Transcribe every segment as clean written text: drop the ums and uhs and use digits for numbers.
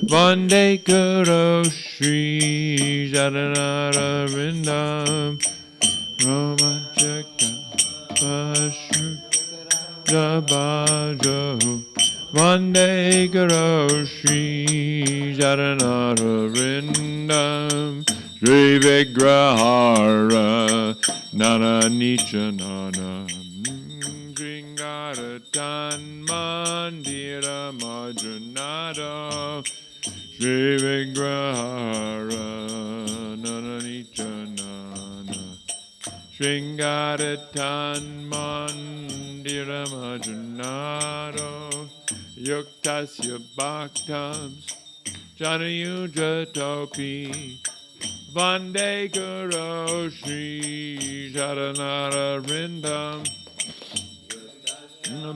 Vande Guru Shri Jadanara Vrindam Ramachaka Pashu Jabajo Vande Guru Shri Jadanara Vrindam Shri Vigrahara Nana Nicha Nana Jringaratan Mandira Majanada Shri Vigrahara Nana Nicha Nana Shringaratan Mandira Majanada Yuktasya Bhaktams Janayuja Topi Vande Guru Shri Jadanara Rindam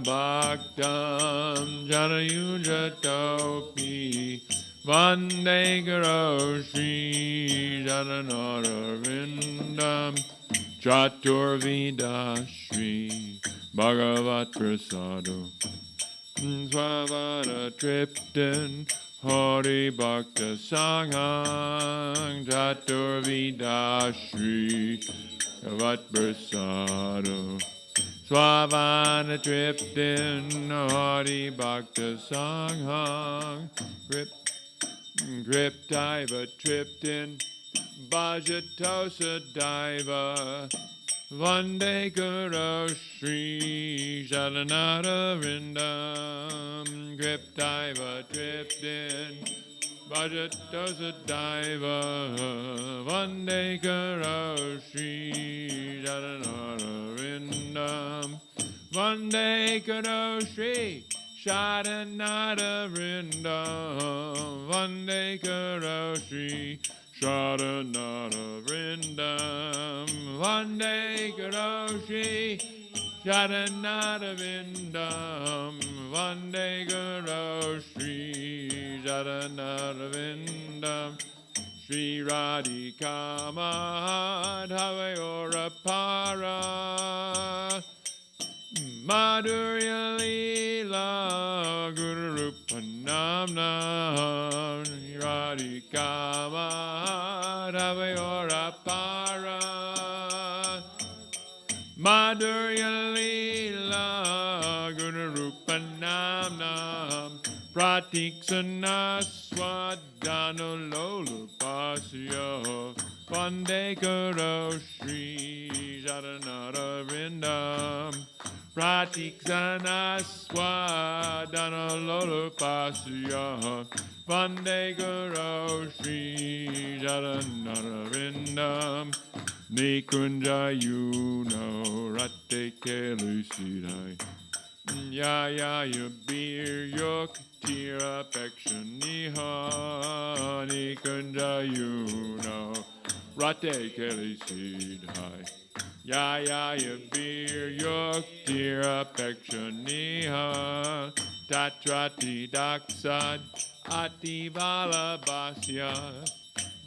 Bhaktam Janayuja Topi Vande Guru Shri Jadanara Rindam Chaturvida Shri Bhagavat Prasado Swavara Triptan Hari Bhakta Sanghang Chaturvida Shri Bhagavat Prasado Swavana Triptan Hari Bhakta Sanghang Griptaiva Triptan Bhajatosa Daiva Vande Guru Shri Jadanara Vrindam Griptaiva Triptin Bhajatosa Daiva Vande Guru Shri Jadanara Vrindam Vande Guru Shri Jadanara Vrindam Vande Guru Shri Sharanara Vrindam Vande Guru Shri Sharanara Vrindam Vande Guru Shri Sharanara Vrindam Shri Radhika Madhavayora Para Madhurya Leela Guru Rupanam Nam Radhika Madhavayora Para Madhurya Leela Guru Rupanam Nam Pratiksana Swadhana Lolupasya Vande Guru Shri Jadanara Vrindam Pratiksana Swadhana Lolupasya Vande Guru Shri Jadanara Vrindam Nikunja Yuno Rate Kelusidai Ya Yubir Yok Tira Pekshaniha Nikunja Yuno Rate Kelusidai Ya Yubir Yok Tira Pekshaniha Tatrati Daksad Ati Valabhasya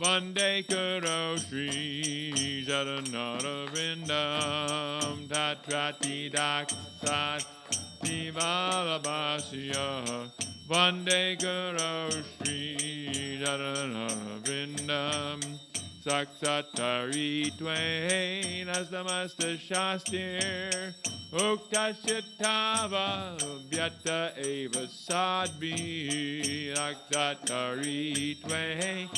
Vande Guru Shri Jadanara Vrindam Tatrati Daksat Divalabhasya Vande Guru Shri Jadanara Vrindam Saksatari Twain as the Master Shastir Uktashyatava Vyata Eva Sadbi Saksatari Twain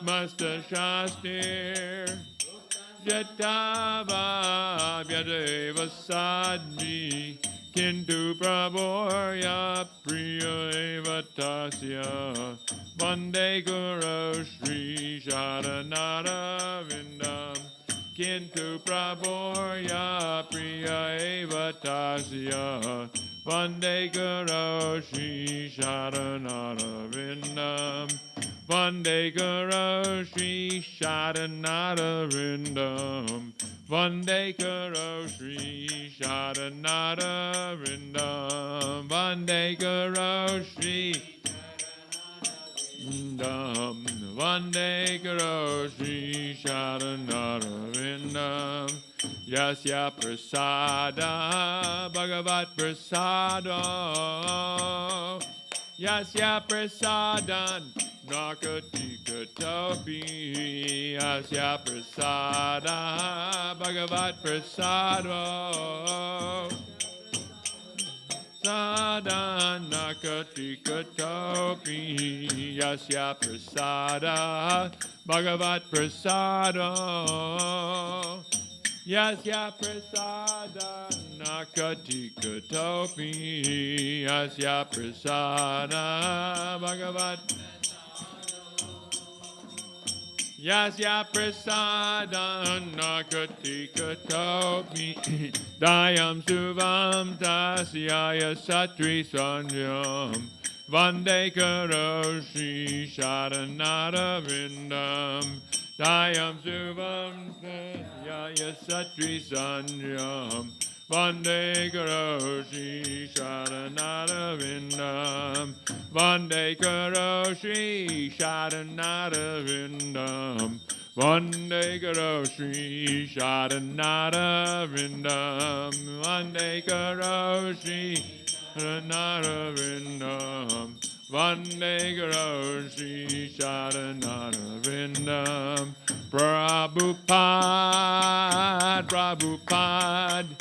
Master Shastir Jatava Vyadeva Sadvi Kintu Prabhorya Priya Eva Tasya Vande Guru Shri Sharanara Vindam Kintu Prabhorya Priya Eva Tasya Vande Guru Shri Sharanara Vindam Vande Guru Shri Sharanara Vrindam Vande Guru Shri Sharanara Vrindam Vande Guru Shri Vrindam Vande Guru Shri Sharanara Vrindam Yasya Prasada Bhagavat Prasada Yasya prasadan nakatika topi. Yasya prasada bhagavat prasado. Sadana katika topi. Yasya prasada bhagavat prasado. Yasya prasada nakatika topi. Yasya prasada bhagavat. Yasya prasada nakatika topi. Dayam suvam tasyaya satri sanjam. Vande karoshi sharanara vindam. Dayam suvam tasyaya satri sanjam. Vande karoshi sharanara vindam. Vande karoshi sharanara vindam. Vande karoshi sharanara vindam. Vande karoshi sharanara vindam. Vande karoshi sharanara vindam. Prabhupada, Prabhupada.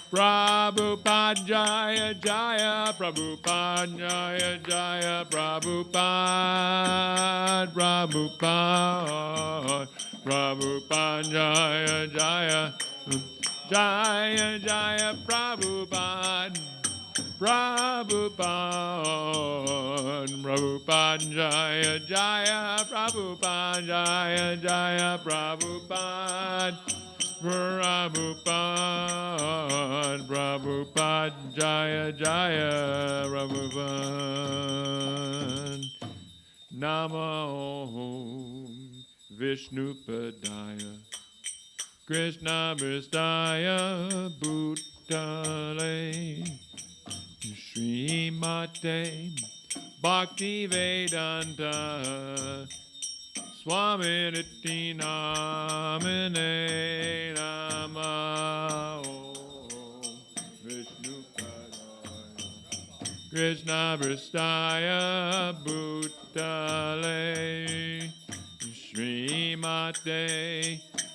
Prabhupada Jaya Jaya, Prabhupada Jaya Jaya, Prabhupada, Prabhupada, Prabhupada Jaya Jaya, Jaya Jaya, Prabhupada, Prabhupada, Prabhupada Jaya Jaya, Prabhupada Jaya Jaya, Prabhupada. Prabhupada, Prabhupada, Jaya Jaya, Prabhupada. Namo Vishnupadaya, Krishna Vistaya, Bhutale, Srimate, Bhakti Vedanta, Swami Niti Namine Nama Vishnu Padaya Krishna Vristaya Bhutale Srimate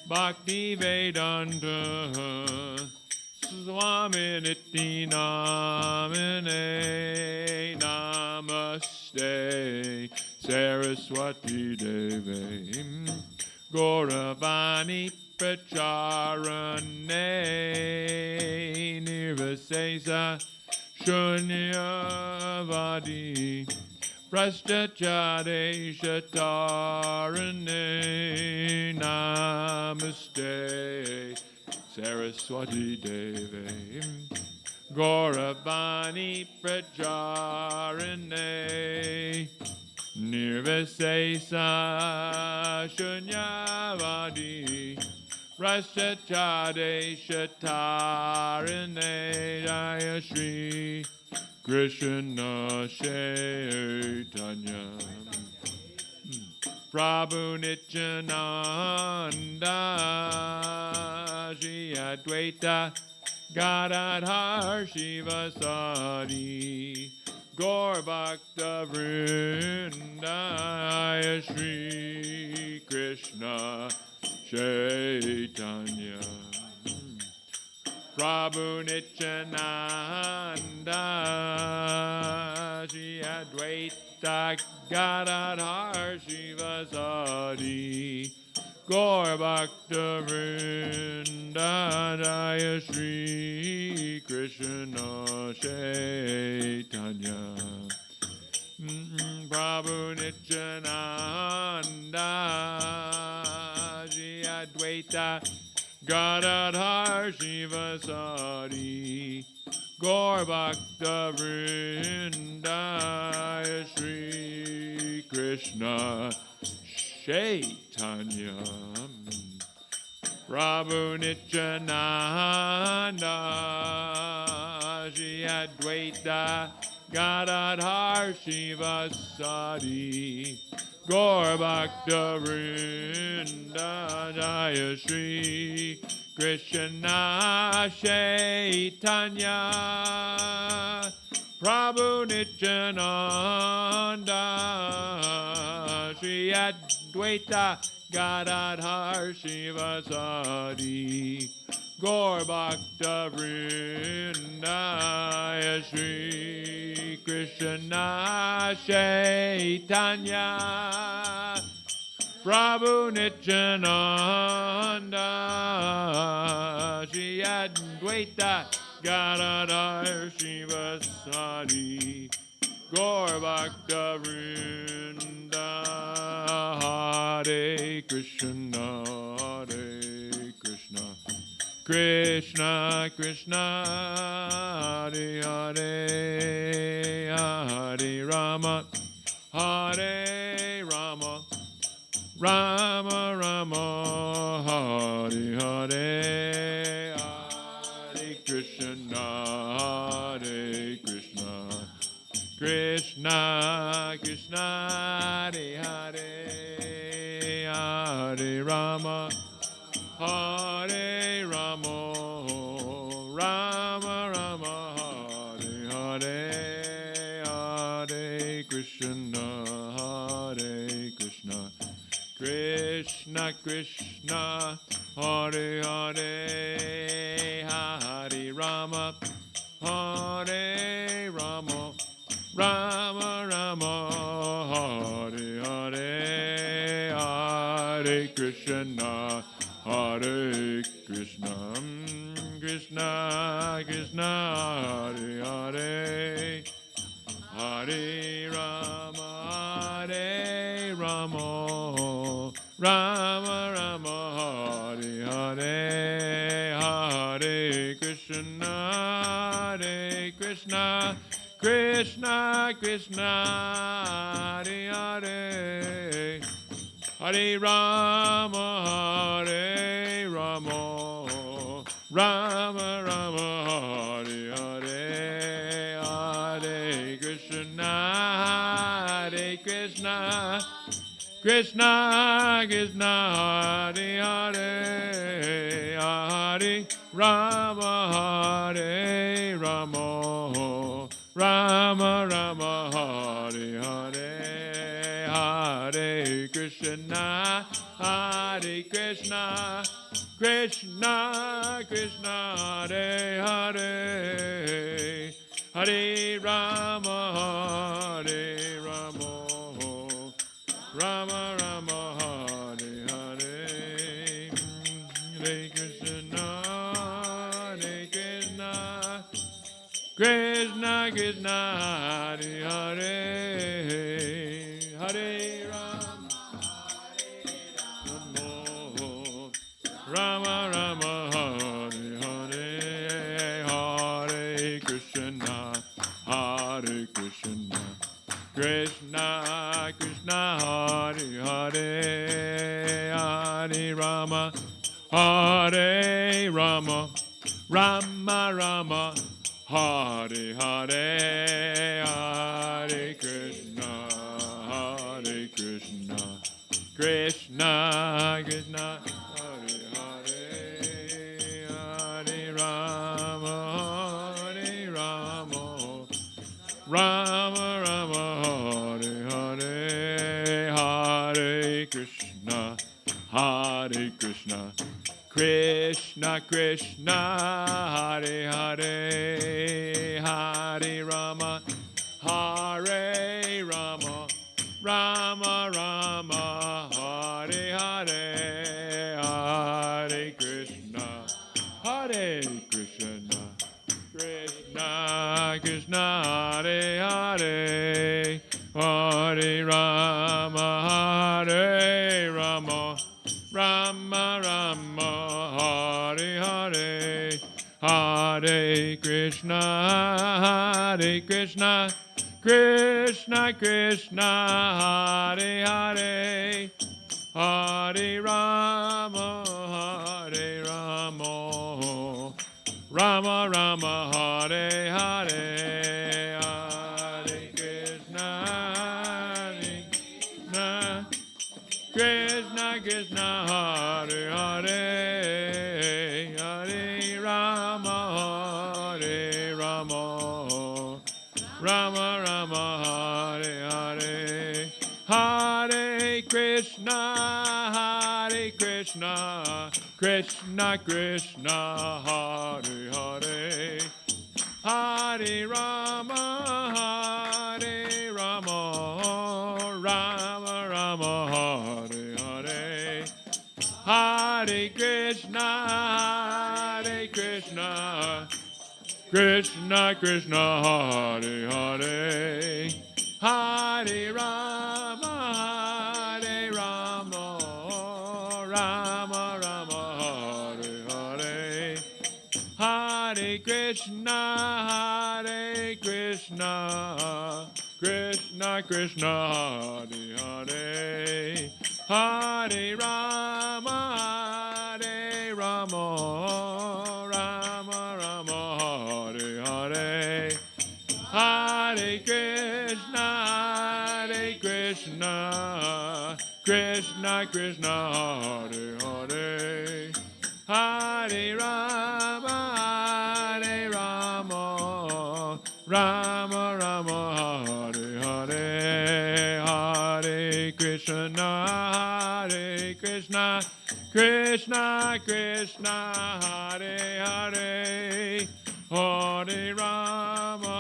Bhakti Vedanta Swami Niti Namine Namaste Saraswati Devi Gauravani Pracharane Nirvasesa Shunyavadi Prastachare Shatarane Namaste Saraswati Devi Gauravani Pracharane Nirvasesa Shunyavadi Prastachade Shatarane Jaya Shri Krishna Chaitanya Prabhu Nityananda Shri Advaita Gadadhar Shivasadi Gaur Bhakta Vrindaya Shri Krishna Chaitanya Prabhu Nityananda Shri Advaita Gadadhar Shivasadi Gaur Bhakta Vrindaya Shri Krishna Chaitanya Prabhu Nityananda Shri Advaita Gadadhar Shivasadi Gaur Bhakta Vrindaya Shri Krishna Chaitanya Prabhu Nityananda Shri Advaita Gadadhar Shivasadi Gaur Bhakta Vrindaya Shri Krishna Chaitanya Prabhu Nityananda, Shri Advaita Gadadhar Shivasadi, Gaur Bhakta Vrindaya Shri Krishna Chaitanya, Prabhu Nityananda, Shri Advaita Gadadhar Shivasadi, Gaur Bhakta Vrinda, Hare Krishna, Hare Krishna, Krishna Krishna, Hare Hare, Hare Rama, Hare Rama, Rama Rama, Hare Hare, Hare Krishna, Hare Krishna, Krishna Krishna, Hare Hare, Hare Rama, Hare Rama, Rama Rama, Hare Hare, Hare Krishna, Hare Krishna, Krishna Krishna, Hare Hare, Hare Rama, Hare Rama, Rama Rama, Hare Hare, Hare Krishna, Hare Krishna, Krishna Krishna, Hare Hare, Hare Rama, Hare Rama, Rama Rama, Hare Hare, Hare Krishna, Hare Krishna, Krishna Krishna, Hare Hare, Hare Rama, Hare Rama, Rama Rama, Hare Hare, Hare Krishna, Hare Krishna, Krishna Krishna, Hare Hare, Hare Rama, Hare Rama, Rama Rama, Hare Hare, Hare Krishna, Hare Krishna, Krishna Krishna, Hare Hare, Hare Rama, Hare Rama, Rama Rama, Hare Hare, Hare Krishna, Hare Krishna, Krishna Krishna, Hare Hare, Hare Rama, Rama Rama, Hare Hare, Hare Krishna, Hare Krishna, Krishna Krishna, Hare Hare, Hare Rama, Hare Rama, Rama Rama, Hare Hare, Hare Krishna, Hare Krishna, Krishna Krishna, Hare Hare, Hare Rama, Hare Rama, Rama Rama, Hare Hare, Hare Krishna, Hare Krishna, Krishna Krishna, Hare Hare, Hare Rama, Hare Rama, Rama Rama, Hare Hare, Hare Krishna, Hare Krishna, Krishna Krishna, Hare Hare, Hare Rama, Hare Rama, Rama Rama, Hare Hare, Hare Krishna, Hare Krishna, Krishna Krishna, Hare Hare, Hare Rama, Hare Rama, Rama Rama, Hare Hare, Hare Krishna, Hare Krishna, Krishna Krishna, Hare Hare, Hare Rama, Hare Rama, Rama Rama Hare Hare Hare Krishna Krishna Krishna Hare Hare Hare Rama Rama Rama Hare Hare Hare Krishna Krishna Krishna Hare Hare Hare Rama Rama Rama Hare Hare Hare Krishna Krishna Krishna Hare Hare Hare Rama Rama Rama Hare Hare Hare Krishna Krishna Krishna Hare Hare Hare Rama Rama Rama Hare Hare Hare Krishna Krishna Krishna Hare Hare Hare Rama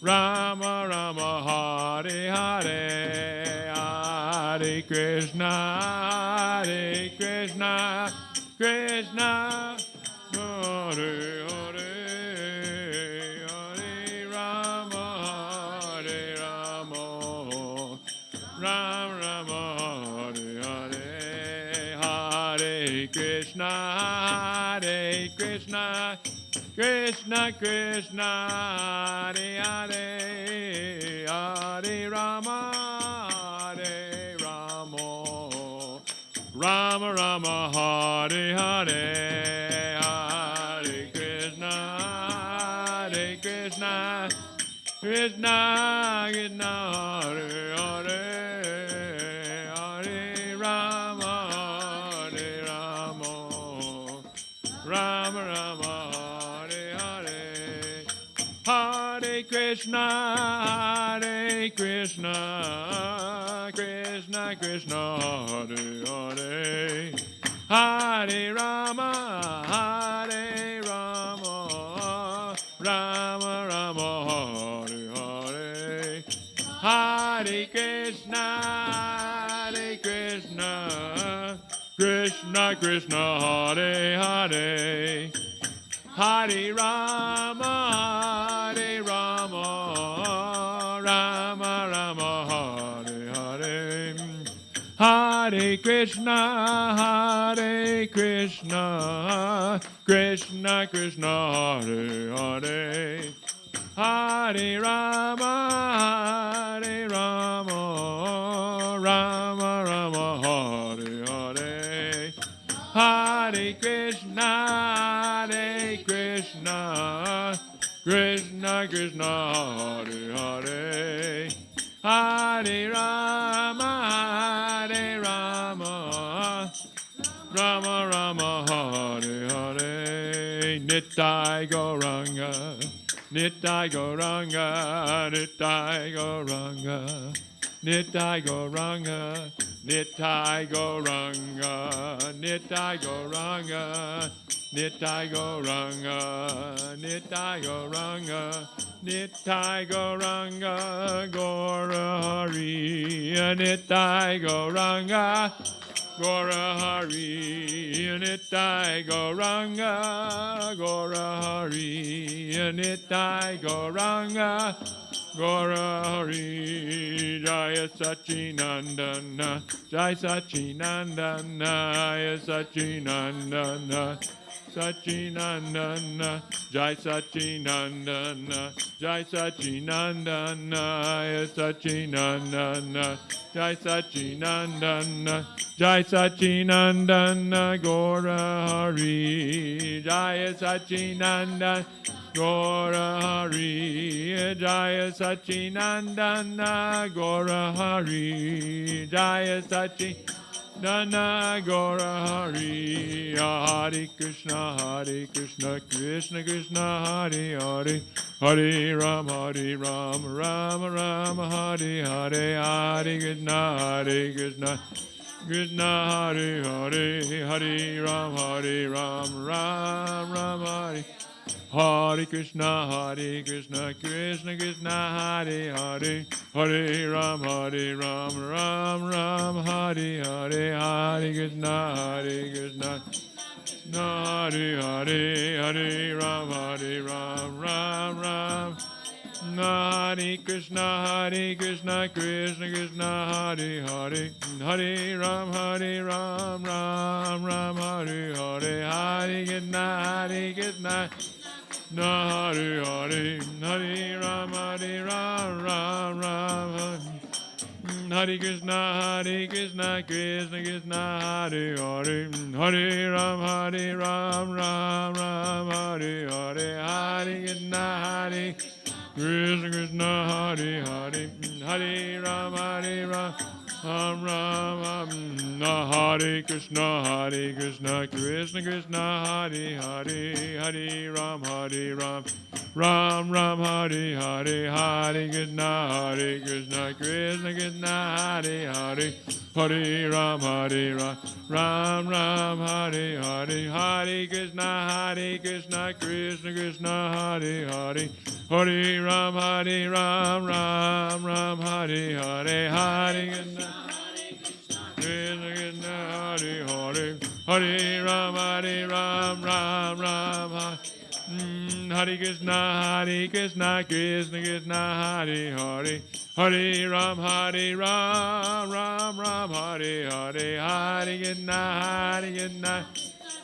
Rama Rama Hare Hare Hare Krishna Krishna Hare Hare Hare Rama Rama Rama Hare Hare Hare Krishna Krishna Krishna Hare Hare Hare Rama Rama Rama Hare Hare Hare Krishna Krishna Krishna Hare Hare Hare Rama Rama Rama Hare Hare Hare Krishna Krishna Krishna Hare Hare Hare Rama Rama Rama Hare Hare Hare Krishna Krishna Krishna Hare Hare Hare Rama Rama Rama Hare Hare Hare Krishna Krishna Krishna Hare Hare Hare Rama Rama Rama Hare Hare Hare Krishna Krishna Krishna Hare Hare Hare Rama Rama Rama Hare Hare Nittai Gauranga Nittai Gauranga Nittai Gauranga Nittai Gauranga Nittai Gauranga Nittai Gauranga Nittai Gauranga Nittai Gauranga Nittai Gauranga Gaura Hari Nittai Gauranga Gaura Hari Nittai Gauranga Gaura Hari Nittai Gauranga Gaura Hari Jaya Sachinandana Jaya Sachinandana Jaya Sachinandana Sachinandana Jai Sachinandana Jai Sachinandana Sachinandana Jai Sachinandana Jai Sachinandana Gaura Hari Jai Sachinandana Gaura Hari Jai Sachinandana Gaura Hari Jai Sachinandana Nana Gora Hari, Hare Krishna, Krishna Krishna, Hare Hare, Hare Ram, Ram Ram, Hare Hare, Hare Krishna, Krishna Hare Hare, Hare Ram, Ram Ram, Hare Hare Krishna, Krishna Krishna, Hare Hare, Hare Ram, Ram Ram, Hare Hare, Hare Krishna, Hare Hare, Hare Ram, Ram Ram. Hare Krishna, Krishna Krishna, Hare Hare, Hare Ram, Ram Ram, Hare Hare, Hare Krishna, Hare Hare, Hare Ram, Ram Ram, Hare Krishna, Krishna Krishna, Hare Hare, Hare Ram, Ram Hare Hare, Hare Krishna, Krishna Hare Hare, Hare Ram, Ram Ram, Hare Krishna, Krishna Krishna, Hare Hare, Hare Ram, Ram Ram, Hare Hare, Hare Krishna, Krishna Krishna, Hare Hare, Hare Ram, Ram Ram, Hare Hare, Hare Krishna, Krishna Krishna, Hare Hare, Hare Ram, Ram Ram, Hare Hare, Hare Krishna, Krishna Hare Hare, Hare Ram, Ram Ram, Hare Krishna, Krishna Krishna, Hare Hare, Hare Ram, Ram Hare Hare, Hare Krishna,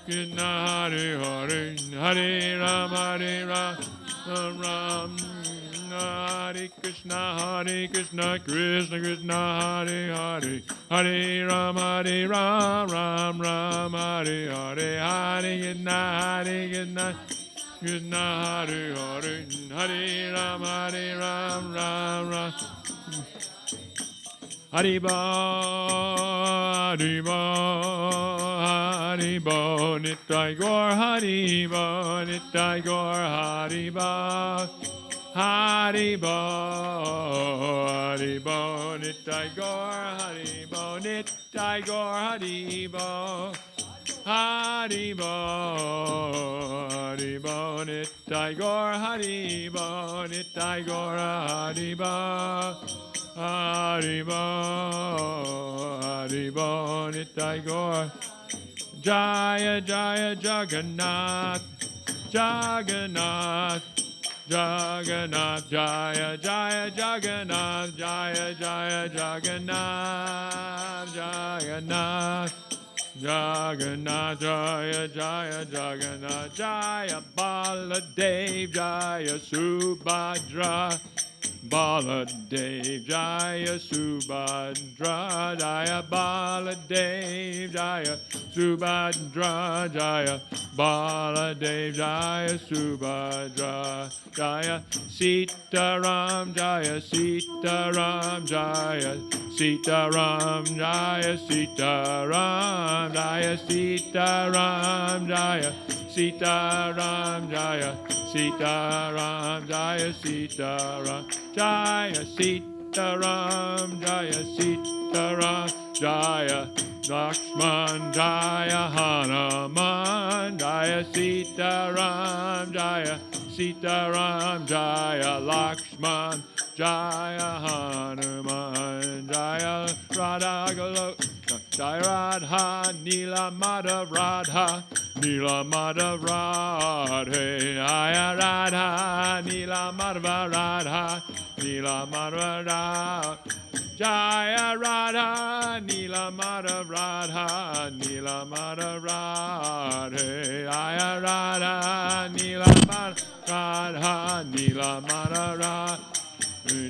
Krishna Hare Hare, Hare Ram, Ram Hare Krishna, Krishna Krishna, Hare Hare, Hare Ram, Ram Hare Hare, Hare Krishna, Krishna Hare Hare, Hare Ram, Ram Ram. Haribo, Haribo, Haribo, Nitai Gaur, Haribo, Nitai Gaur, Haribo, Haribo, Haribo, Nitai Gaur, Haribo, Nitai Gaur, Haribo, Haribo, Haribo, Nitai Gaur, Haribo, Nitai Gaur, Haribo. Haribo, Haribo, Nitai Gaur, Jaya, Jaya, Jagannath, Jagannath, Jagannath, Jaya, Jaya, Jagannath, Jaya, Jaya, Jagannath, Jagannath, Jagannath, Jaya, Jaya, Jagannath, Jaya, Baladev, Jaya, Subhadra, Baladev, Jaya Subhadra, Jaya Baladev, Jaya Subhadra, Jaya Baladev, Jaya Subhadra, Jaya Sitaram, Jaya Sitaram, Jaya Sitaram, Jaya Sitaram, Jaya Sitaram, Jaya Sitaram, Jaya Sitaram, Jaya Sitaram, Jaya Sitaram, Jaya Sitaram, Jaya Lakshman, Jaya Hanuman, Jaya Sitaram, Jaya Sitaram, Jaya Lakshman, Jaya Hanuman, Jaya Radha Golok, Jaya Radha, Nila Madhav Radha, Nila Madhav Radhe, Jaya Radha, Nila Madhav Radha, Nila Madhav Radha, Jaya Radha, Nila Madhav Radha, Nila Madhav Radhe, Jaya Radha, Nila Madhav Radha, Nila Madhav Radha,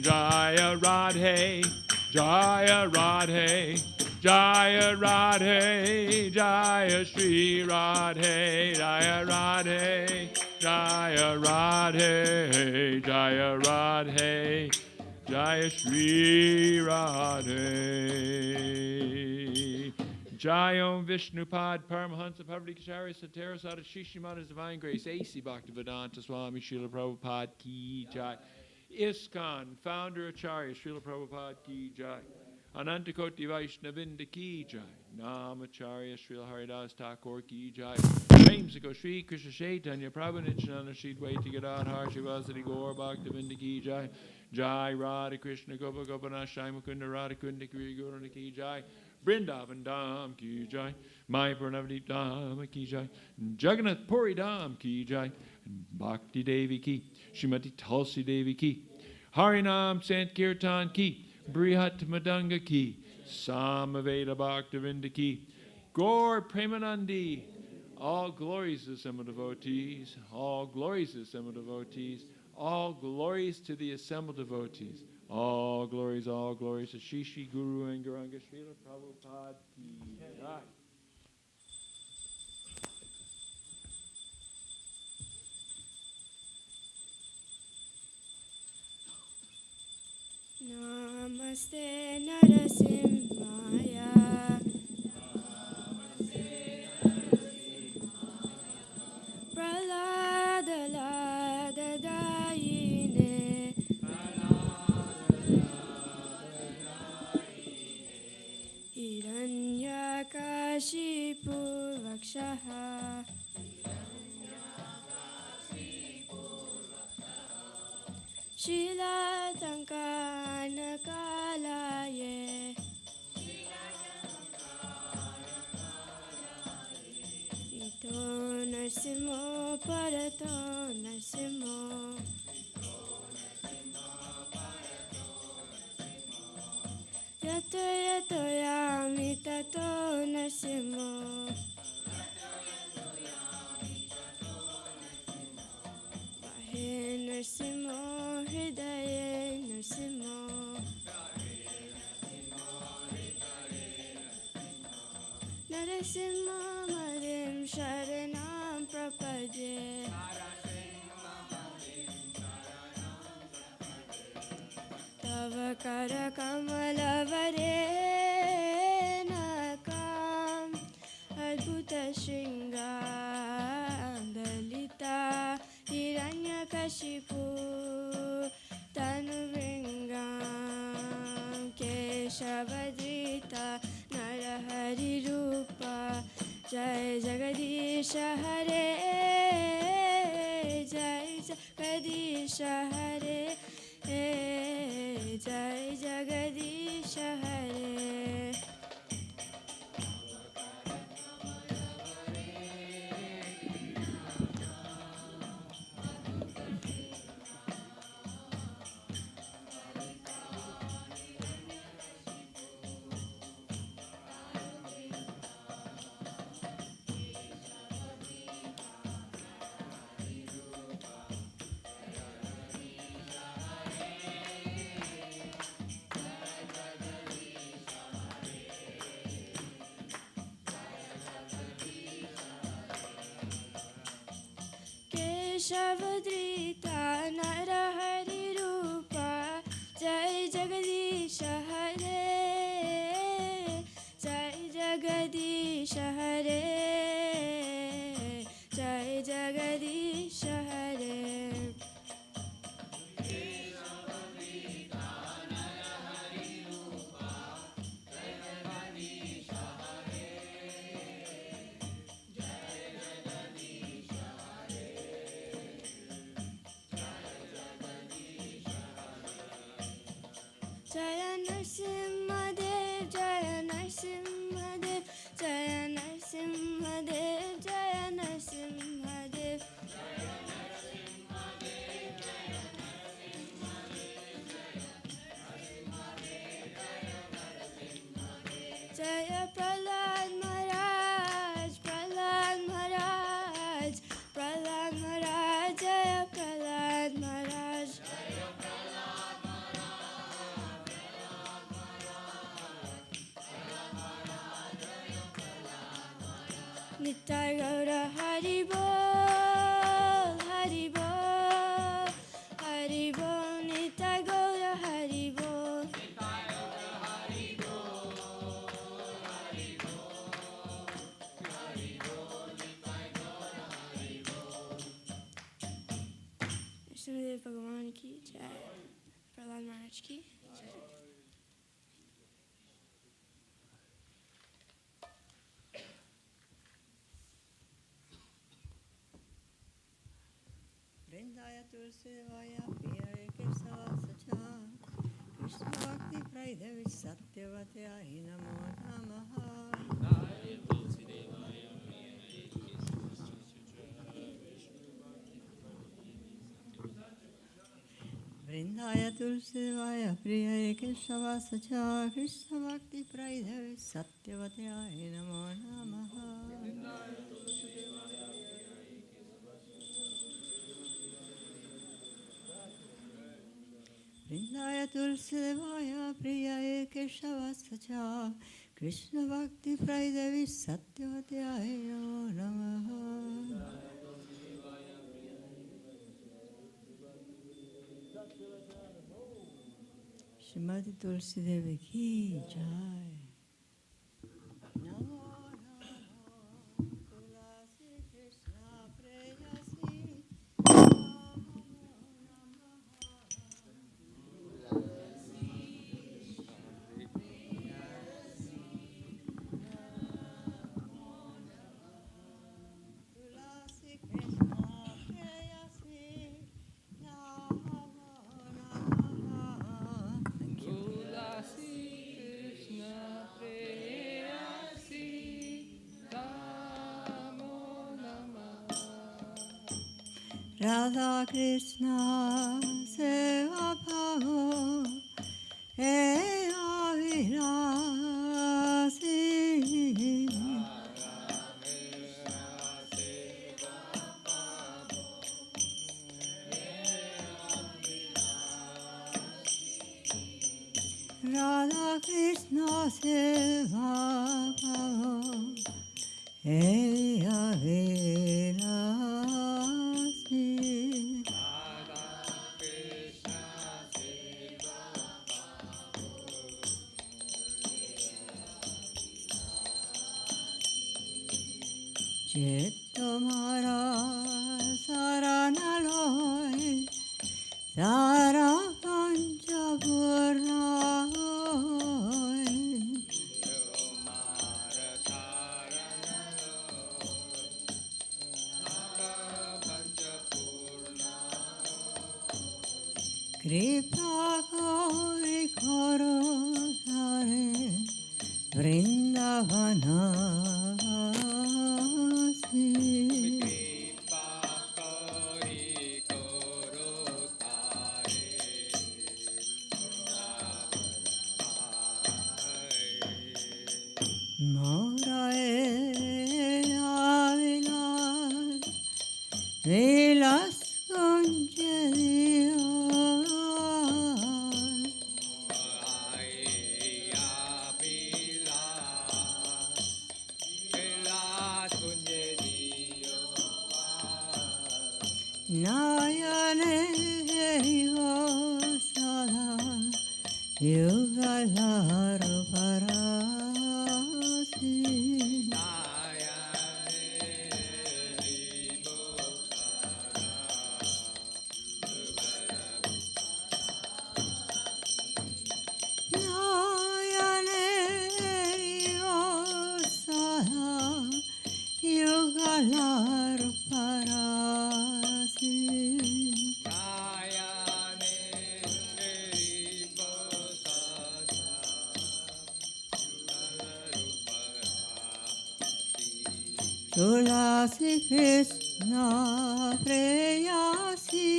Jaya Radhe, Jaya Radhe, Jaya Radhe, Jaya Shri Radhe, Jaya Radhe, Jaya Radhe, Jaya Radhe, Jaya Shri Radhe, Jai Om Vishnupad Paramahansa Pavadikacharya Satara Sada Shishimana's Divine Grace A.C. Bhaktivedanta Swami Srila Prabhupada Ki Jai. ISKCON Founder Acharya Srila Prabhupada Ki Jai. Anantakoti Vaishnavinda Ki Jai. Namacharya Srila Haridas Thakur Ki Jai. Premsiko Sri Krishna Chaitanya Prabhu Nityananda Sri Dvaita Gadadhar Shivasati Gaur Bhaktivinda Ki Jai. Jai Radha Krishna Gopa Gopanashai Mukunda Radha Kunda Kiri Guruna Ki Jai. Vrindavan Dham Ki Jai, Mayapur Navadip Dham Ki Jai, Jagannath Puri Dham Ki Jai, Bhakti Devi Ki, Srimati Tulsi Devi Ki, Harinam Sankirtan Ki, Brihat Madanga Ki, Samaveda Bhaktivinda Ki, Gaur Premanandi, all glories to the assembled devotees, all glories to the assembled devotees, all glories to the assembled devotees. All glories to Shishi Guru and Garanga Srila Prabhupada Ki Jai. Namaste Narasimhaya. Pralada Lada Dayine. Hiranyakashipu Vakshaha. Shilatankanakalaye. Ito Narsimo Parato Narsimo. Yato yato yami tato Narsimo. Bahe Narsimo Hridaye Narsimo. Narasimha Marim Sharanam Prapadye. Tava Kara Kamala Varenakam Adbhuta Shringa Dalita Hiranyakashipu Tanuvringam Keshavadrita Narahari Rupa Jai Jagadisha Hare Jai Jagadisha Hare Jai Jagadisha Hare. Keshavadrita Narahari Rupa Jai Jagadisha Hare Jai Jagadisha Hare Jai Jagadisha Hare. Jaya Narsimhadev, Jaya Narsimhadev, Jaya Narsimhadev, Jaya Narsimhadev. Jaya Prahlad Maharaj, Prahlad Maharaj, Prahlad Maharaj, Jaya Prahlad Maharaj. Nitai Gaura Hari Bol, Hari Bol, Hari Bol, Nitai Gaura Hari Bol. भगवान की जय, प्रहलाद महाराज की जय। वृंदाय तुलसीदेवाय प्रियाय केशवाय सचा कृष्ण भक्ति प्रैधवि सत्यवत्याय नमो नमः। वृंदाय तुलसीदेवाय प्रियाय केशवाय सचा कृष्ण भक्ति प्रैधवि सत्यवत्याय नमो नमः। वृंदाय तुलसीदेवाय प्रियाय केशवाय सचा कृष्ण भक्ति प्रैधवि सत्यवत्याय नमो नमः। श्रीमती तुलसी देवी की जय। नमो नमो तुलसी कृष्ण प्रेयसी तुलसी कृष्ण प्रेयसी नमो नमः। Thank you. Radha Krishna Seva Bhavo He Avirasi Radha Krishna Seva Bhavo He Avirasi Tomara saranaloy sara pancapurnoy kripa kori koro sare vrindavana Vilas Nayane heriho sada yugalaru parasi Nayane heriho sada yugalaru parasi Tulasi Krishna Preyasi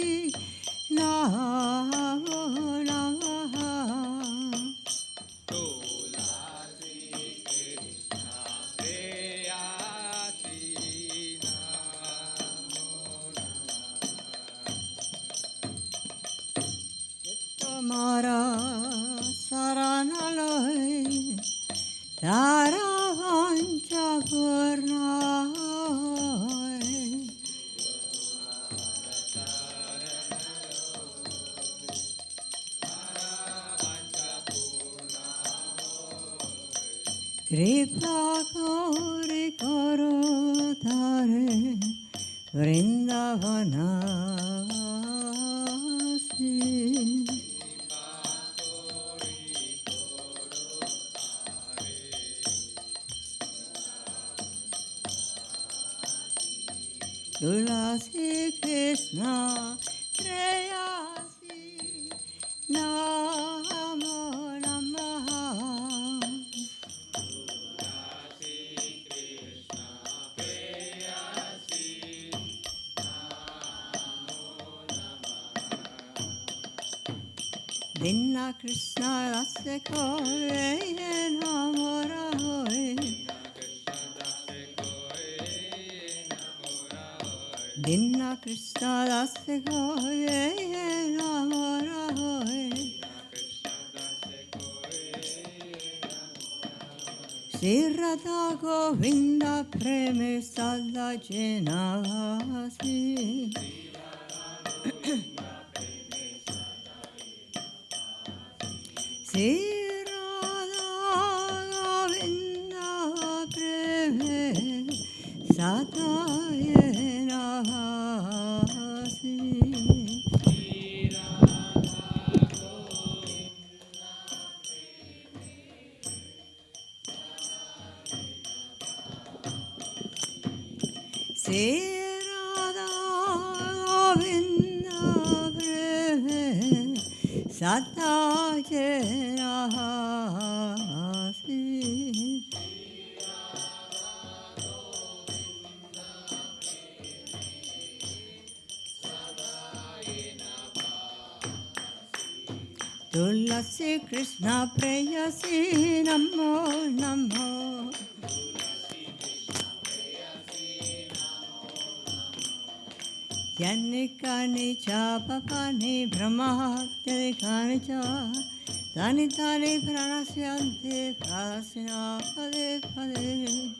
Namo Namaha Tulasi Krishna Preyasi Namo Namaha Tomara Saranaloy Tara Pancapurnoy Kripa kori koro tare Vrindavana Tulasi Krishna Preyasi Namo Namaha Dinna Krishna Rase Kore Namora Hoy Dinna Krishna Rase Kore Namora Hoy Shri Radha Govinda Preme Sada Jenavasi Shri Radha Govinda Preme Sada Jenavasi Shri Radha Govinda Preme Sada Jenavasi Tulasi Krishna Preyasi Namo Namo Yannikani cha papani brahmatyadikani cha Tani tani pranasyanti prasina pade pade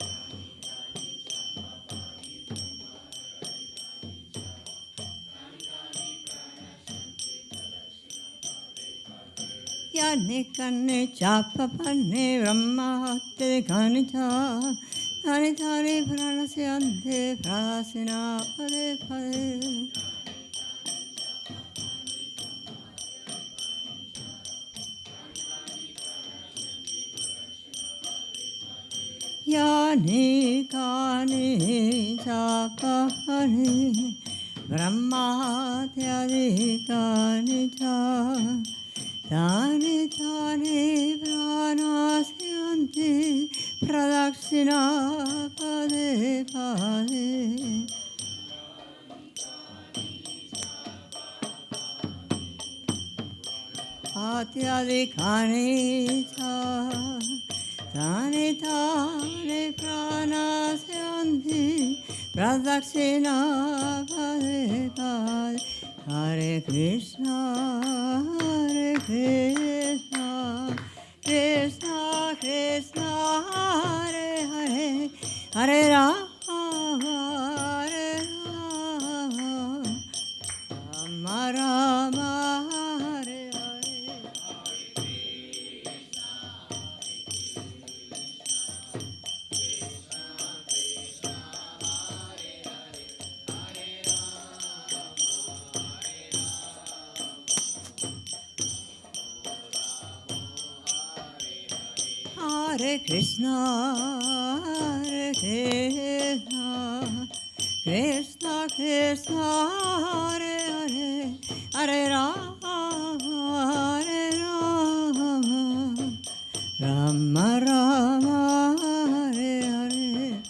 Yannikani cha papani brahmatyadikani cha Tani tani pranasyanti prasina pade pade Yani kani chapani brahmatyadikani cha Tani tani pranasyanti pradakshina pade pade Atyadikani cha Tani tani pranasyanti pradakshina pade pade Hare Krishna Krishna Krishna Hare Hare Hare Rama Hare Rama Rama Rama Hare Hare Hare Krishna Krishna Krishna Hare Hare Hare Rama Hare Rama Rama Rama Hare Hare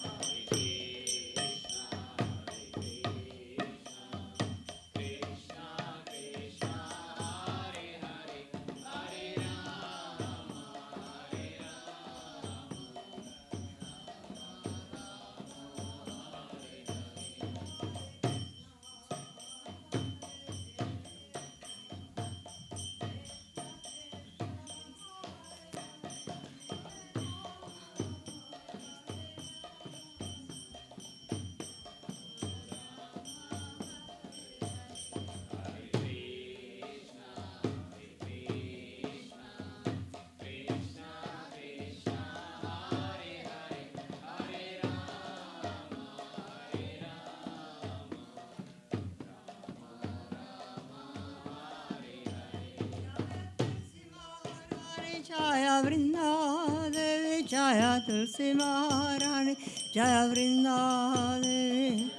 Jaya Vrindadevi Jaya Tulsi Maharani Jaya Vrindadevi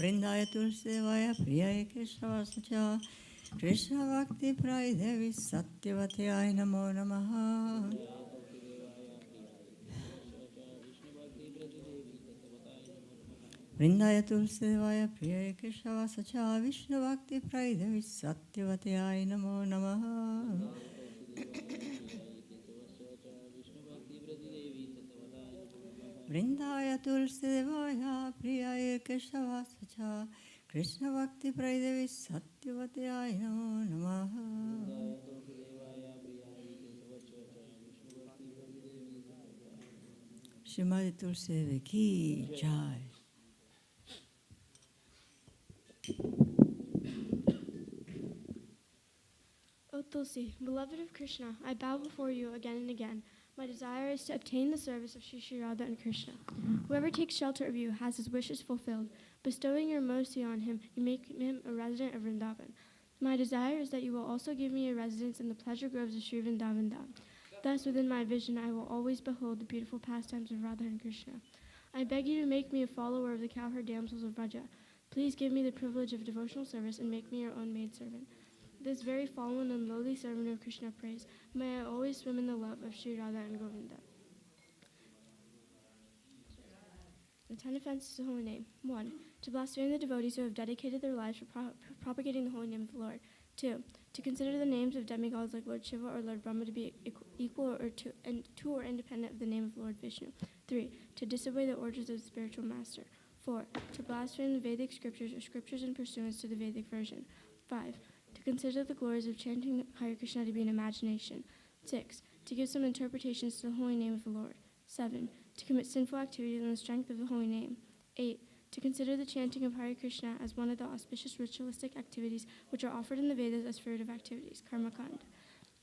Vrindaya Tulsevaya Priyaya Keshavasacha Krishna Bhakti Prai Devi Satyavati Namo Namaha Vrindaya Tulsevaya Priyaya Keshavasacha Vishnu Bhakti Prai Devi Satyavati Namo Namaha Vrindaya Tulsevaya Priyaya Keshavasacha Krishna Bhakti Prai Devi Satyavati Namo Namaha Shrimati Tulsi Devi Ki Jai. O Tulsi, beloved of Krishna, I bow before you again and again. My desire is to obtain the service of Shri Radha and Krishna. Whoever takes shelter of you has his wishes fulfilled. Bestowing your mercy on him, you make him a resident of Vrindavan. My desire is that you will also give me a residence in the pleasure groves of Sri Vrindavan Dham. Thus, within my vision, I will always behold the beautiful pastimes of Radha and Krishna. I beg you to make me a follower of the cowherd damsels of Vraja. Please give me the privilege of devotional service and make me your own maidservant. This very fallen and lowly servant of Krishna prays, may I always swim in the love of Sri Radha and Govinda. The 10 offenses to the holy name. 1. To blaspheme the devotees who have dedicated their lives for propagating the holy name of the Lord. 2. To consider the names of demigods like Lord Shiva or Lord Brahma to be equal or to or independent of the name of Lord Vishnu. 3. To disobey the orders of the spiritual master. 4. To blaspheme the Vedic scriptures or scriptures in pursuance to the Vedic version. 5. To consider the glories of chanting Hare Krishna to be an imagination. 6. To give some interpretations to the holy name of the Lord. 7. To commit sinful activities on the strength of the holy name. 8. To consider the chanting of Hare Krishna as one of the auspicious ritualistic activities which are offered in the Vedas as fruitive activities, karma kand.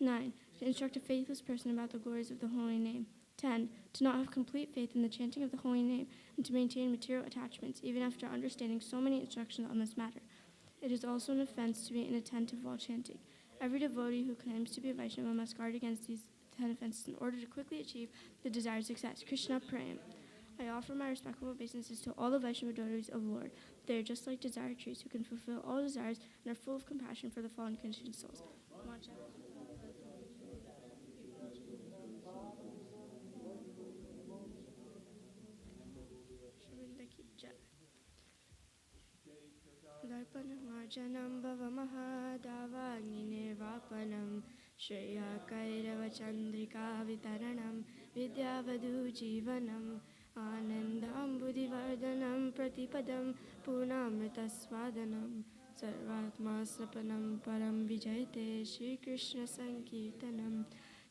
9. To instruct a faithless person about the glories of the holy name. 10. To not have complete faith in the chanting of the holy name and to maintain material attachments even after understanding so many instructions on this matter. It is also an offense to be inattentive while chanting. Every devotee who claims to be a Vaishnava must guard against these 10 offenses in order to quickly achieve the desired success. Krishna Prayam. I offer my respectful obeisances to all the Vaishnava devotees of the Lord. They are just like desire trees who can fulfill all desires and are full of compassion for the fallen conditioned souls. Darpanamajanam bhavamahadavagninirvapanam Shreya Kairava Chandrika Vitaranam Vidyavadu Jivanam Anandam Buddhivardhanam Pratipadam Punamritaswadanam Sarvatma Sapanam Param Vijayate Shri Krishna Sankirtanam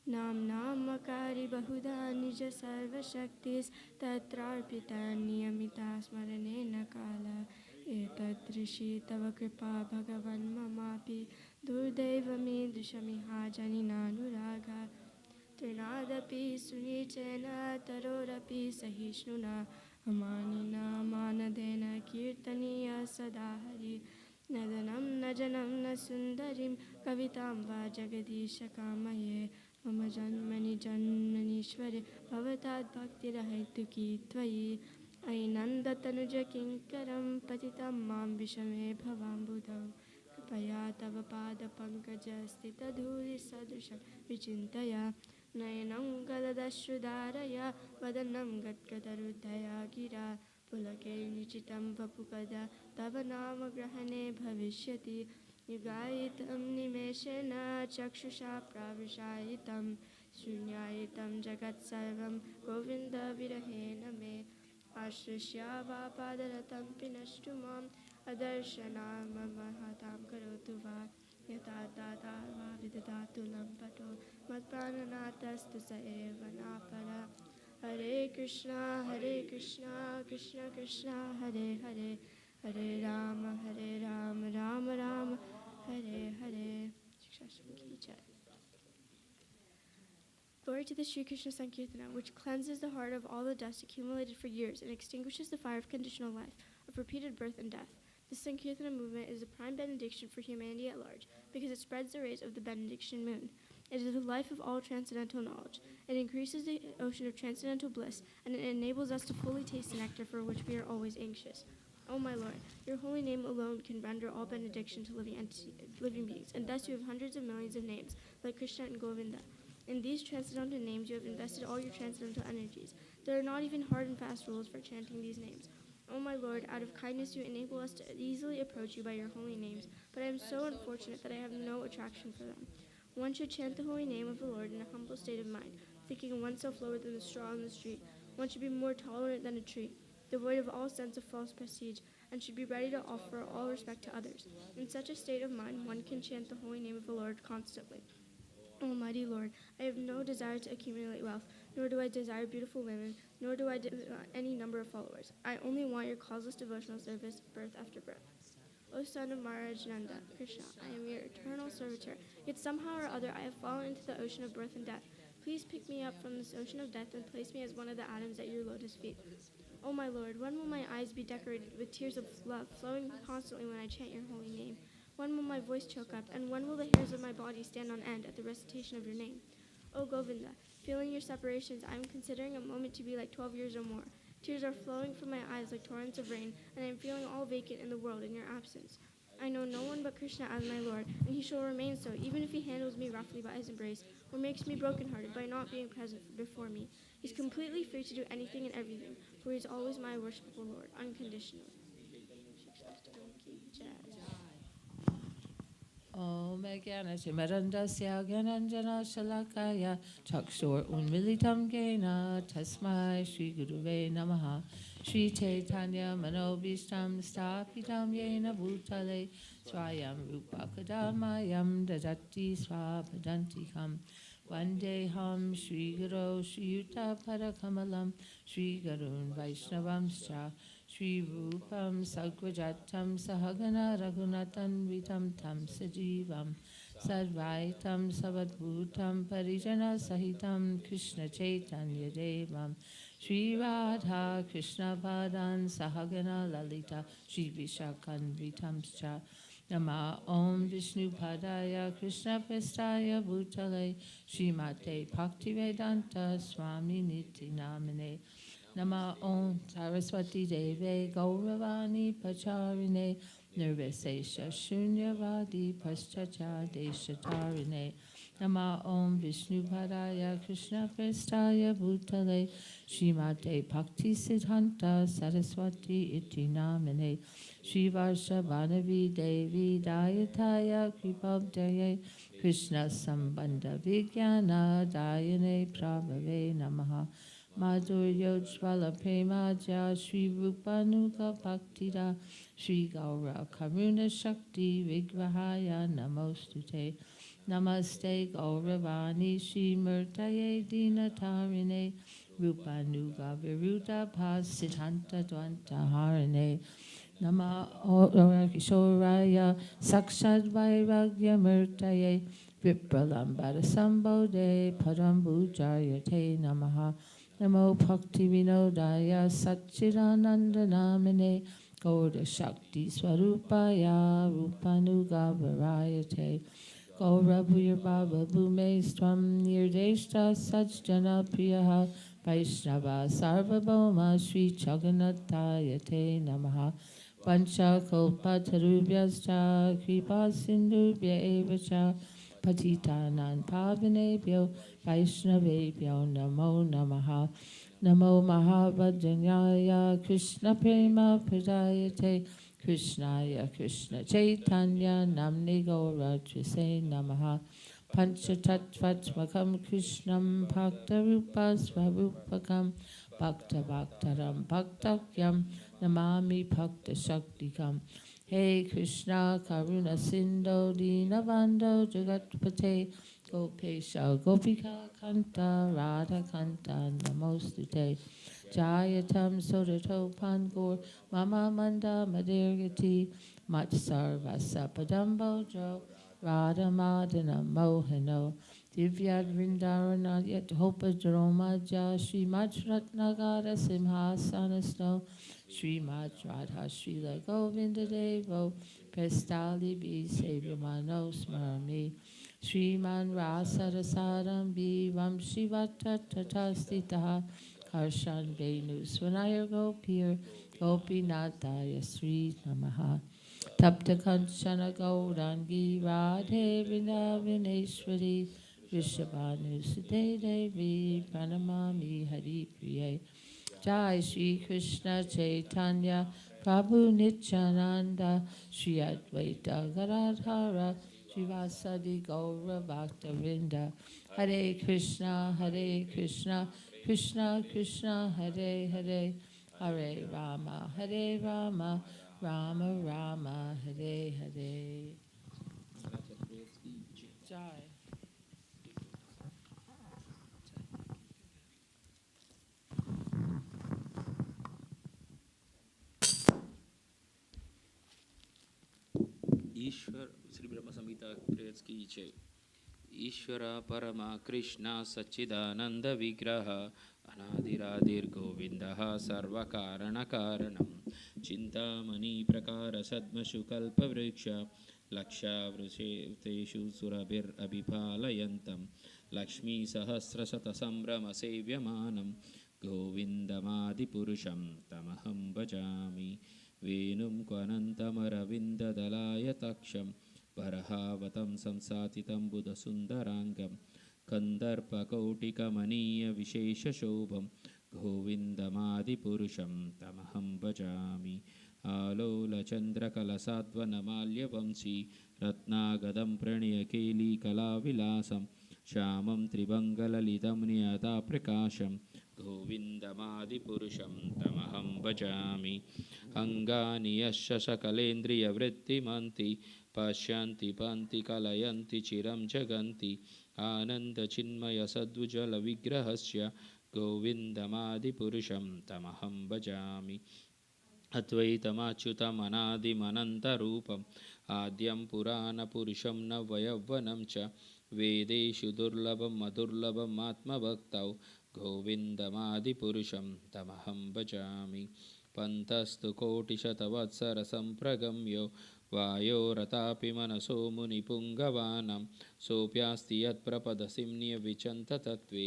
Nam Namakari Bahuda Nija Sarva Shaktis Tatrarpita Niyamita Smaranena Kala Etadrishi Tava Kripa Bhagavan Mamapi Durdevami Dushamiha Janinanuraga Trinadapi Sunichena Tarorapi Sahishnuna Amanina Manadena Kirtaniya Sadahari Nadanam Najanam Nasundarim Kavitam Va Jagadisha Kamaye Mama Janmani Janmanishwari Bhavatad Bhakti Rahituki Tvayi Ainanda Tanuja Kinkaram Patitam Mam Vishame Bhavam Budam Kripaya Tava Pada Pankaja Stita Dhuri Sadrisham Vichintaya Nayanam Galadashrudaraya Vadanam Gatgadarudaya Gira Pulake Nichitam Vapukada Tava Nama Grahane Bhavishyati Yugayitam Nimeshena Chakshusha Pravishayitam Shunyayitam Jagat Sarvam Govinda Virahena Me Ashrishya Vapadaratam Pinashtumam Adarshana Mamahatam Karotuva Yatatata Vavidatu Lampato Matprananatas Saeva Napara Hare Krishna, Krishna Krishna, Hare Hare, Hare Rama, Rama Rama, Hare Hare. Glory to the Sri Krishna Sankirtana, which cleanses the heart of all the dust accumulated for years and extinguishes the fire of conditional life, of repeated birth and death. The Sankirtana movement is a prime benediction for humanity at large because it spreads the rays of the benediction moon. It is the life of all transcendental knowledge. It increases the ocean of transcendental bliss, and it enables us to fully taste the nectar for which we are always anxious. O my Lord, your holy name alone can render all benediction to living beings, and thus you have hundreds of millions of names, like Krishna and Govinda. In these transcendental names, you have invested all your transcendental energies. There are not even hard and fast rules for chanting these names. O my Lord, out of kindness you enable us to easily approach you by your holy names, but I am so unfortunate that I have no attraction for them. One should chant the holy name of the Lord in a humble state of mind, thinking oneself lower than the straw on the street. One should be more tolerant than a tree, devoid of all sense of false prestige, and should be ready to offer all respect to others. In such a state of mind, one can chant the holy name of the Lord constantly. Almighty Lord, I have no desire to accumulate wealth, nor do I desire beautiful women, nor do I any number of followers. I only want your causeless devotional service, birth after birth. O son of Maharaj Nanda, Krishna, I am your eternal servitor, yet somehow or other I have fallen into the ocean of birth and death. Please pick me up from this ocean of death and place me as one of the atoms at your lotus feet. O my Lord, when will my eyes be decorated with tears of love flowing constantly when I chant your holy name? When will my voice choke up, and when will the hairs of my body stand on end at the recitation of your name? O Govinda, feeling your separations, I am considering a moment to be like 12 years or more. Tears are flowing from my eyes like torrents of rain, and I am feeling all vacant in the world in your absence. I know no one but Krishna as my Lord, and he shall remain so, even if he handles me roughly by his embrace, or makes me brokenhearted by not being present before me. He's completely free to do anything and everything, for he is always my worshipful Lord, unconditionally. Om Gyana Chimarandasya Gyananjana Shalakaya Chakshur Unmilitam Gena Tasmai Shri Guruve Namaha Shri Chaitanya Manobishtam Stapitam Yena Bhutale Swayam Rupa Kadamayam Dajati Swapadantikam Vandeham Shri Guru Shri Yuta Parakamalam Shri Gurun Vaishnavamscha Shri Rupam Sagvajatam Sahagana Raghunatan Vitam Tam Sajivam Sarvaitam Savadbhutam Parijana Sahitam Krishna Chaitanya Devam Shri Radha Krishna Padan Sahagana Lalita Shri Vishakan Vitamscha Nama Om Vishnu Padaya Krishna Prestaya Bhutale Shri Mate Bhaktivedanta Swami Niti Namine Nama Om Saraswati Deve Gauravani Pacharine Nirvesesha Shunyavadi Paschacha Deshatarine Nama Om Vishnu Padaya Krishna Prestaya Bhutale Srimate Bhakti Siddhanta Saraswati Iti Namine Shri Varsha Vanavi Devi Dayataya Kripabdaye Krishna Sambandha Vijnana Dayane Prabhave Namaha Madhurya Jvala Premaja Shri Rupanuga Bhaktida Shri Gaura Karuna Shakti Vigrahaya Namostute Namaste Gauravani Shri Murtaye Dinatarine Rupanuga Viruta Pasitanta Dvanta Harine Nama Kishoraya Sakshad Vairagya Murtaye Vipralambara Sambode Padambujayate Namaha Namo Bhakti Vinodaya Satchidananda Namine Gaura Shakti Swarupaya Rupanuga Varayate Gaura Bhuyarbhava Bhume Stvam Nirdeshta Sajjana Priyaha Vaishnava Sarvabhauma Sri Chaganataya Te Namaha Pancha Kalpa Tarubhyascha Kripa Sindhubhya Evacha Patitanam Pavanebhyo Vaishnavebhyo Namo Namaha Namo Mahavajanyaya Krishna Prema Pradayate Krishnaya Krishna Chaitanya Namni Gaurajase Namaha Panchatattvatmakam Krishnam Bhakta Rupa Swarupakam Bhakta Bhaktaram Bhaktakyam Namami Bhakta Shaktikam Hey Krishna Karuna Sindho Dinavando Jagatpate Gopesha Gopika Kanta Radha Kanta Namostute Jayatam Sodato Pangor Mama Manda Madirgati Matsarvasa Padambo Jo Radha Madana Mohano Divyad Vrindarana Yet Hopa Dromaja Shri Majratnagara Simhasanasno Shri Majradha Srila Govinda Devo Prestali Bi Sevyamano Smarami Shri Man Rasarasaram Bi Vam Shivata Tatastitaha Harshan Venu Svanaya Gopir Gopinathaya Sri Namaha Tapta Kanchana Gaurangi Radhe Vrindavaneshwari Vrishabhanu Sute Devi Pranamami Hari Priye Jai Shri Krishna Chaitanya Prabhu Nityananda Shri Advaita Gadadhara Srivasadi Gaura Bhakta Vrinda Hare Krishna Krishna Krishna Hare Hare Hare Rama Rama Rama Hare Hare Jai Ishwar Shri Brahma Samhita prayers की जय। ईश्वर परमा कृष्ण सच्चिदानंद विग्रह अनादिरादिर्गोविन्दः सर्वकारणकारणं चिन्तामणि प्रकार सद्मशुकल्पवृक्ष लक्षावृषेतेषु सुरभिरभिपालयन्तं लक्ष्मीसहस्रशतसम्भ्रमसेव्यमानं गोविन्दमादिपुरुषं तमहं भजामि। वेणुं क्वनन्तमरविन्ददलाय तक्षं बर्हावतं संसातितं बुधसुन्दराङ्गं कन्दर्पकौटिकमनीयविशेषशोभं गोविन्दमादिपुरुषं तमहं भजामि। आलोलचन्द्रकलसाद्वनमाल्यवंशी रत्नागदं प्रणयकेलीकलाविलासं श्यामं त्रिभङ्गललितं नियताप्रकाशं गोविन्दमादिपुरुषं तमहं भजामि। अङ्गानि यस्य सकलेन्द्रियवृत्तिमन्ति पश्यन्ति पन्ति कलयन्ति चिरं जगन्ति आनन्दचिन्मयसद्विजलविग्रहस्य गोविन्दमादिपुरुषं तमहं भजामि। अद्वैतमच्युतमनादिमनन्तरूपम् आद्यं पुराणपुरुषं नवयौवनं च वेदेषु दुर्लभं मधुर्लभम् आत्मभक्तौ गोविन्दमादिपुरुषं तमहं भजामि। पन्तस्तु कोटिशतवत्सरसम्प्रगम्यो वायोरतापि मनसो मुनिपुङ्गवानां सोऽप्यास्ति यत्प्रपदसिम्न्यविचन्ततत्त्वे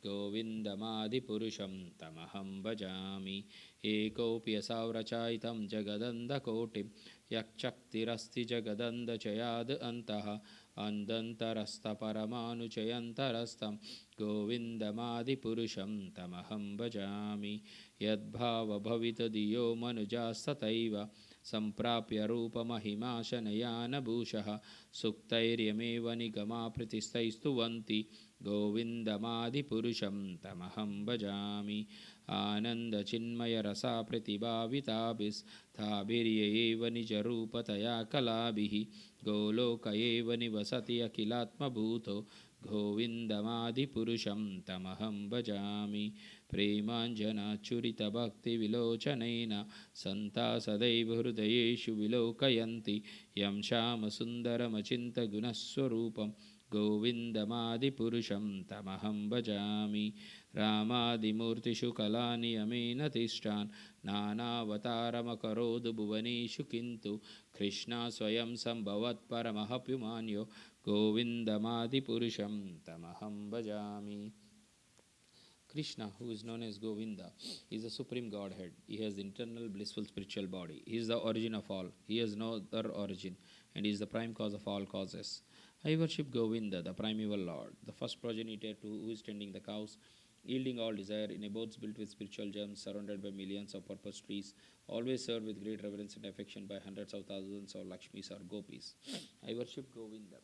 गोविन्दमादिपुरुषं तमहं भजामि। एकोऽप्यसाव्रचायितं जगदन्धकोटिं यक्षक्तिरस्ति जगदन्धचयाद् अन्तः अन्दन्तरस्थपरमानुचयन्तरस्थं गोविन्दमादिपुरुषं तमहं भजामि। यद्भावभवितधियो मनुजास्तथैव सम्प्राप्य रूपमहिमाशनयानभूषः सुक्तैर्यमेव निगमाप्रतिस्तैस्तुवन्ति गोविन्दमादिपुरुषं तमहं भजामि। आनन्दचिन्मयरसा प्रतिभाविताभिस्ताभिर्य एव निजरूपतया कलाभिः गोलोक एव निवसति अखिलात्मभूतो गोविन्दमादिपुरुषं तमहं भजामि। प्रेमाञ्जनाच्युरितभक्तिविलोचनेन सन्ता सदैव हृदयेषु विलोकयन्ति यं श्यामसुन्दरमचिन्तगुणस्वरूपं गोविन्दमादिपुरुषं तमहं भजामि। रामादिमूर्तिषु कलानियमेन तिष्ठान् नानावतारमकरोद् भुवनेषु किन्तु कृष्णा स्वयं सम्भवत् परमः गोविन्दमादिपुरुषं तमहं भजामि। Krishna, who is known as Govinda, is the supreme Godhead. He has the eternal blissful spiritual body. He is the origin of all. He has no other origin, and he is the prime cause of all causes. I worship Govinda, the primeval Lord, the first progenitor who is tending the cows, yielding all desire in abodes built with spiritual gems, surrounded by millions of purpose trees, always served with great reverence and affection by hundreds of thousands of Lakshmis or Gopis. I worship Govinda,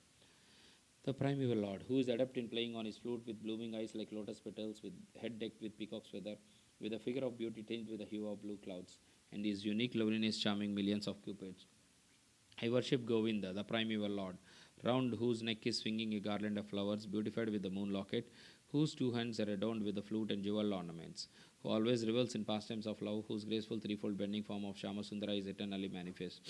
the primeval Lord, who is adept in playing on his flute with blooming eyes like lotus petals, with head decked with peacock's feather, with a figure of beauty tinged with the hue of blue clouds, and his unique loveliness charming millions of cupids. I worship Govinda, the primeval Lord, round whose neck is swinging a garland of flowers, beautified with the moon locket, whose two hands are adorned with the flute and jewel ornaments, who always revels in pastimes of love, whose graceful threefold bending form of Shamasundara is eternally manifest.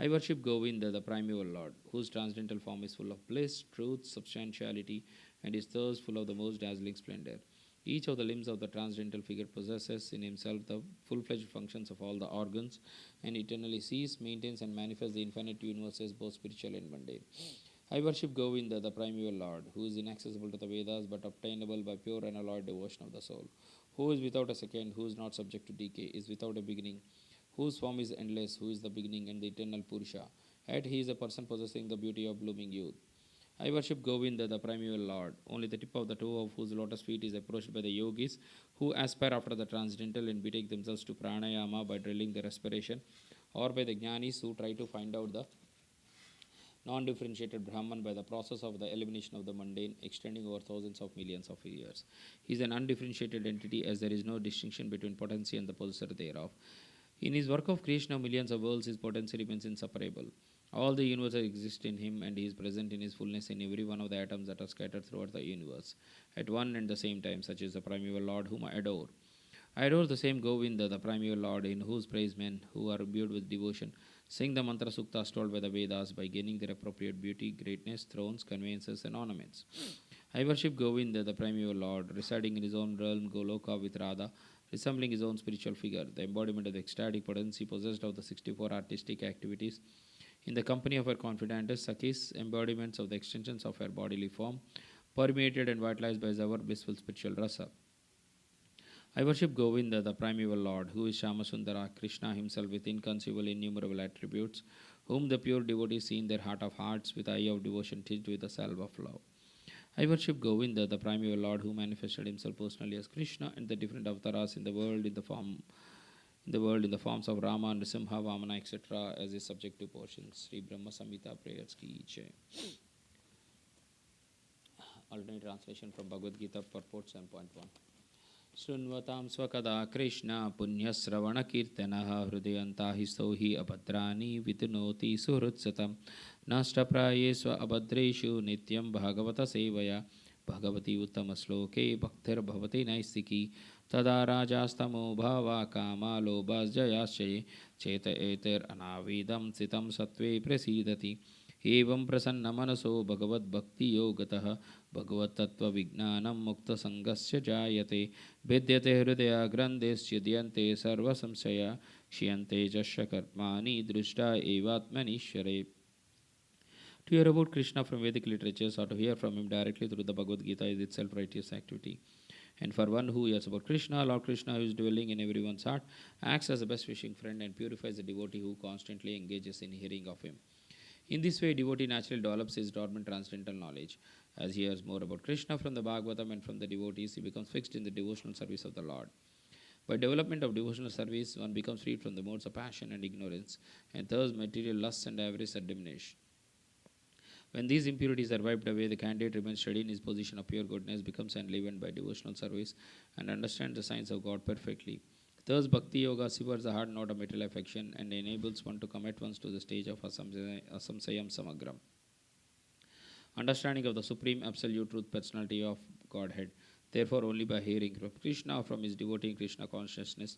I worship Govinda, the primeval Lord, whose transcendental form is full of bliss, truth, substantiality, and his thirst full of the most dazzling splendor. Each of the limbs of the transcendental figure possesses in himself the full-fledged functions of all the organs, and eternally sees, maintains, and manifests the infinite universes, both spiritual and mundane. I worship Govinda, the primeval Lord, who is inaccessible to the Vedas but obtainable by pure and alloyed devotion of the soul, who is without a second, who is not subject to decay, is without a beginning, whose form is endless, who is the beginning and the eternal Purusha. Yet he is a person possessing the beauty of blooming youth. I worship Govinda, the primeval Lord, only the tip of the toe of whose lotus feet is approached by the yogis who aspire after the transcendental and betake themselves to pranayama by drilling the respiration, or by the jnanis who try to find out the non-differentiated Brahman by the process of the elimination of the mundane, extending over thousands of millions of years. He is an undifferentiated entity, as there is no distinction between potency and the possessor thereof. In his work of creation of millions of worlds, his potency remains inseparable. All the universes exist in him, and he is present in his fullness in every one of the atoms that are scattered throughout the universe at one and the same time, such is the primeval Lord whom I adore. I adore the same Govinda, the primeval Lord, in whose praise men who are imbued with devotion sing the mantra suktas told by the Vedas by gaining their appropriate beauty, greatness, thrones, conveyances, and ornaments. I worship Govinda, the primeval Lord, residing in his own realm, Goloka, with Radha, resembling his own spiritual figure, the embodiment of the ecstatic potency possessed of the 64 artistic activities, in the company of her confidantess, Sakis, embodiments of the extensions of her bodily form, permeated and vitalized by his ever blissful spiritual rasa. I worship Govinda, the primeval Lord, who is Shamasundara, Krishna himself with inconceivable innumerable attributes, whom the pure devotees see in their heart of hearts with eye of devotion tinged with the salve of love. I worship Govinda, the primeval Lord, who manifested himself personally as Krishna and the different avatars in the world in the forms of Rama, Nrisimha, Vamana, etc. as his subjective portions. Sri Brahma Samhita prayers ki jai. Alternate translation from Bhagavad Gita, purport 7.1. Shunvatam swakada Krishna punyasravana kirtanaha hridayanta histo hi abhadrani vitunoti suhrutsatam nashtapraye swa abhadreshu nityam bhagavata sevaya bhagavati uttama sloke bhaktir bhavati naistiki tada rajastamo bhava kama lobhas jayaschaye cheta eter anavidam sitam sattve prasidati एवं प्रसन्न मनसो भगवद भक्ति योगतः भगवत तत्व विज्ञानम मुक्त संगस्य जायते भिद्यते हृदय ग्रंथेस्यद्यन्ते सर्व संशय क्षीयन्ते च कर्माणि दृष्टा एवात्मनीश्वरे. To hear about Krishna from Vedic literatures or to hear from him directly through the Bhagavad Gita is itself righteous activity. And for one who hears about Krishna, Lord Krishna, who is dwelling in everyone's heart, acts as a best wishing friend and purifies the devotee who constantly engages in hearing of him. In this way, devotee naturally develops his dormant transcendental knowledge. As he hears more about Krishna from the Bhagavatam and from the devotees, he becomes fixed in the devotional service of the Lord. By development of devotional service, one becomes freed from the modes of passion and ignorance, and thus material lusts and avarice are diminished. When these impurities are wiped away, the candidate remains steady in his position of pure goodness, becomes enlivened by devotional service, and understands the science of God perfectly. Thus, Bhakti Yoga severs the heart knot of material affection and enables one to come at once to the stage of Asamsayam Samagram. Understanding of the Supreme Absolute Truth Personality of Godhead. Therefore, only by hearing from Krishna or from his devotee Krishna consciousness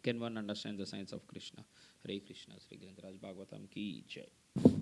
can one understand the science of Krishna. Hare Krishna, Sri Grantaraj Bhagavatam ki jai.